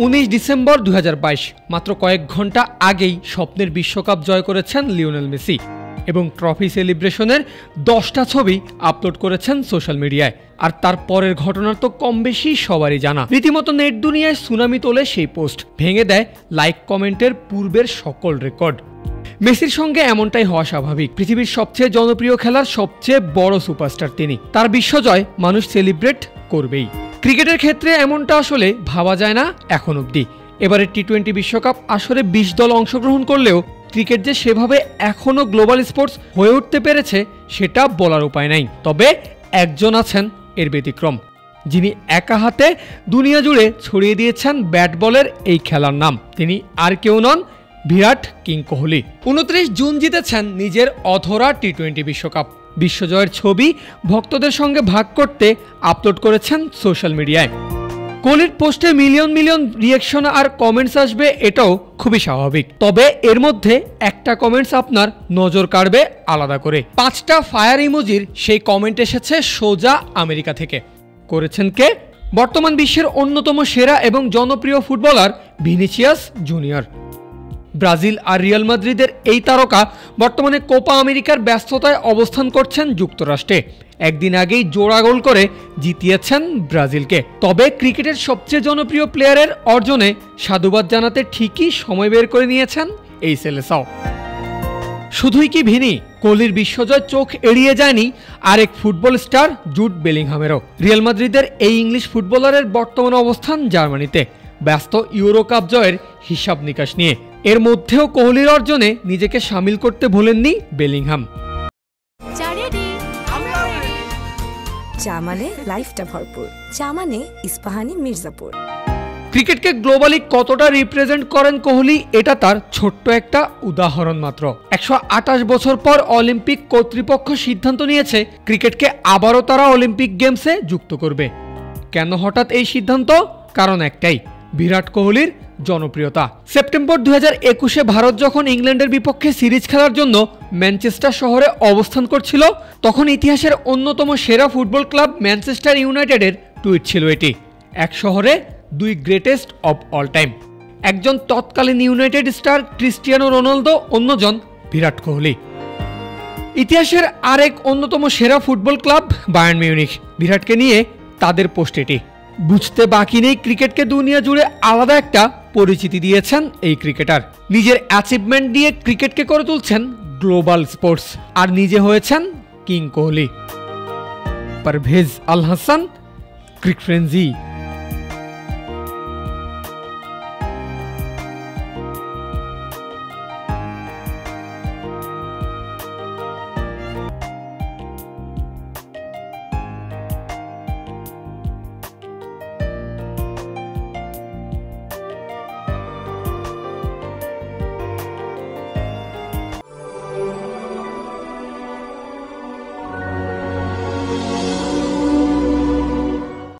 19 December 2022 মাত্র কয়েক ঘন্টা আগেই স্বপ্নের বিশ্বকাপ জয় করেছেন লিওনেল মেসি এবং ট্রফি সেলিব্রেশনের 10টা ছবি আপলোড করেছেন সোশ্যাল মিডিয়ায়। আর তার পরের ঘটনার তো কম বেশি সবারই জানা। রীতিমতো নেট দুনিয়ায় সুনামি তোলে সেই পোস্ট, ভেঙে দেয় লাইক কমেন্টের পূর্বের সকল রেকর্ড। মেসির সঙ্গে এমনটাই হওয়া স্বাভাবিক। পৃথিবীর সবচেয়ে জনপ্রিয় খেলার সবচেয়ে বড় সুপারস্টার তিনি, তার বিশ্বজয় মানুষ সেলিব্রেট করবেই। ক্রিকেটের ক্ষেত্রে এমনটা আসলে ভাবা যায় না এখন অবধি। এবারে টি-20 বিশ্বকাপ আসরে 20 দল অংশগ্রহণ করলেও ক্রিকেট যে সেভাবে এখনো গ্লোবাল স্পোর্টস হয়ে উঠতে পেরেছে সেটা বলার উপায় নাই। তবে একজন আছেন এর ব্যতিক্রম, যিনি একা হাতে দুনিয়া জুড়ে ছড়িয়ে দিয়েছেন ব্যাট বলের এই খেলার নাম। তিনি আর কেউ নন, বিরাট কিং কোহলি। 29 জুন জিতেছেন নিজের অধরা টি-20 বিশ্বকাপ। বিশ্বজয়ের ছবি ভক্তদের সঙ্গে ভাগ করতে আপলোড করেছেন সোশ্যাল মিডিয়ায়। কোহলির পোস্টে মিলিয়ন মিলিয়ন রিয়াকশন আর কমেন্টস আসবে, এটাও খুবই স্বাভাবিক। তবে এর মধ্যে একটা কমেন্টস আপনার নজর কাড়বে আলাদা করে। 5টা ফায়ার ইমোজির সেই কমেন্ট এসেছে সোজা আমেরিকা থেকে। করেছেন কে? বর্তমান বিশ্বের অন্যতম সেরা এবং জনপ্রিয় ফুটবলার ভিনিসিয়াস জুনিয়র। ব্রাজিল আর রিয়াল মাদ্রিদের এই তারকা বর্তমানে কোপা আমেরিকার ব্যস্ততায় অবস্থান করছেন যুক্তরাষ্ট্রে। একদিন আগেই জোড়া গোল করে জিতিয়েছেন ব্রাজিলকে। তবে ক্রিকেটের সবচেয়ে জনপ্রিয় প্লেয়ারের অর্জনে সাধুবাদ জানাতে ঠিকই সময় বের করে নিয়েছেন এই সেলেসাও। শুধুই কি ভিনি, কোহলির বিশ্বজয় চোখ এড়িয়ে যায়নি আরেক ফুটবল স্টার জুড বেলিংহামেরও। রিয়াল মাদ্রিদের এই ইংলিশ ফুটবলারের বর্তমান অবস্থান জার্মানিতে, ব্যস্ত ইউরো কাপ জয়ের হিসাব নিকাশ নিয়ে। এর মধ্যেও কোহলির অর্জনে নিজেকে সামিল করতে ভোলেননি বেলিংহাম। চা মানে লাইফটা ভরপুর, চা মানে ইস্পাহানি মির্জাপুর। ক্রিকেটকে গ্লোবালি কতটা রিপ্রেজেন্ট করেন কোহলি, এটা তার ছোট্ট একটা উদাহরণ মাত্র। 128 বছর পর অলিম্পিক কর্তৃপক্ষ সিদ্ধান্ত নিয়েছে ক্রিকেটকে আবারও তারা অলিম্পিক গেমসে যুক্ত করবে। কেন হঠাৎ এই সিদ্ধান্ত? কারণ একটাই, বিরাট কোহলির জনপ্রিয়তা। সেপ্টেম্বর 2021-এ ভারত যখন ইংল্যান্ডের বিপক্ষে সিরিজ খেলার জন্য ম্যানচেস্টার শহরে অবস্থান করছিল, তখন ইতিহাসের অন্যতম সেরা ফুটবল ক্লাব ম্যানচেস্টার ইউনাইটেডের টুইট ছিল এটি, এক শহরে 2 গ্রেটেস্ট অব অল টাইম। একজন তৎকালীন ইউনাইটেড স্টার ক্রিস্টিয়ানো রোনালদো, অন্যজন বিরাট কোহলি। ইতিহাসের আরেক অন্যতম সেরা ফুটবল ক্লাব বায়ার্ন মিউনিখ, বিরাটকে নিয়ে তাদের পোস্ট এটি। বুঝতে বাকি নেই ক্রিকেটকে দুনিয়া জুড়ে আলাদা একটা পরিচিতি দিয়েছেন এই ক্রিকেটার। নিজের অ্যাচিভমেন্ট দিয়ে ক্রিকেটকে করে তুলছেন গ্লোবাল স্পোর্টস, আর নিজে হয়েছেন কিং কোহলি। পারভেজ আল হাসান, ক্রিক ফ্রেন্জি।